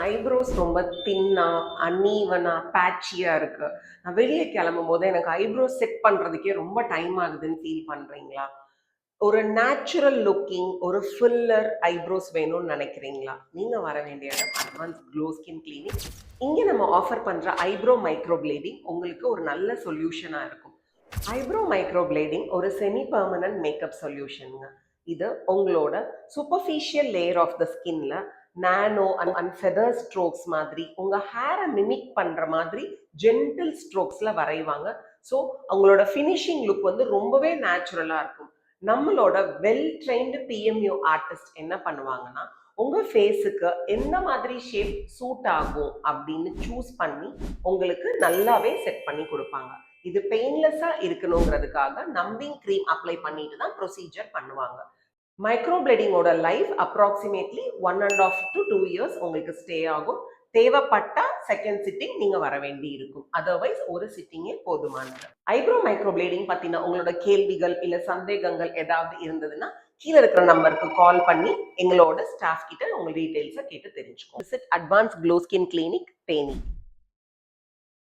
Eyebrows ரொம்ப தின்னா அன்ஈவனா பேட்சியா இருக்கு. நான் வெளியே கிளம்பும் போது எனக்கு ஐப்ரோஸ் செட் பண்றதுக்கே ரொம்ப டைம் ஆகுதுன்னு ஃபீல் பண்றீங்களா? ஒரு நேச்சுரல் லுக்கிங் ஒரு ஃபில்லர் ஐப்ரோஸ் வேணும்னு நினைக்கிறீங்களா? நீங்க வர வேண்டிய இடம் அட்வான்ஸ் க்ளோ ஸ்கின் கிளினிக். இங்க நம்ம ஆஃபர் பண்ற ஐப்ரோ மைக்ரோ பிளேடிங் உங்களுக்கு ஒரு நல்ல சொல்யூஷனா இருக்கும். ஐப்ரோ மைக்ரோ பிளேடிங் ஒரு செமி பெர்மனன்ட் மேக்கப் சொல்யூஷனுங்க. இது உங்களோட சூப்பர்ஃபிஷியல் லேயர் ஆஃப் த ஸ்கின்ல நானோ அண்ட் ஃபெதர் ஸ்ட்ரோக்ஸ் மாதிரி உங்க ஹேரை மிமிக் பண்ற மாதிரி ஜென்டில் ஸ்ட்ரோக்ஸ்ல வரைவாங்க. ஸோ அவங்களோட ஃபினிஷிங் லுக் வந்து ரொம்பவே நேச்சுரலா இருக்கும். நம்மளோட வெல் ட்ரெயின்டு பிஎம்யூ ஆர்டிஸ்ட் என்ன பண்ணுவாங்கன்னா உங்க ஃபேஸுக்கு எந்த மாதிரி ஷேப் சூட் ஆகும் அப்படின்னு சூஸ் பண்ணி உங்களுக்கு நல்லாவே செட் பண்ணி கொடுப்பாங்க. இது பெயின்லெஸ்ஸா இருக்கணுங்கிறதுக்காக நம்பிங் க்ரீம் அப்ளை பண்ணிட்டு தான் ப்ரொசீஜர் பண்ணுவாங்க. மைக்ரோ பிளேடிங்கோட லைஃப் அப்ராக்சிமேட்லி 1.5 to 2 years உங்களுக்கு ஸ்டே ஆகும். தேவைப்பட்டா செகண்ட் சிட்டிங் நீங்க வர வேண்டி இருக்கும். அதர்வைஸ் ஒரு சிட்டிங்கே போதுமானது. ஐப்ரோ மைக்ரோ பிளேடிங் பத்தின உங்களோட கேள்விகள் இல்ல சந்தேகங்கள் ஏதாவது இருந்ததுன்னா கீழே இருக்கிற நம்பருக்கு கால் பண்ணி எங்களோட ஸ்டாஃப் கிட்ட உங்க டீடைல்ஸை கேட்டு தெரிஞ்சுக்கோங்க. Visit Advance Glow Skin Clinic, Theni.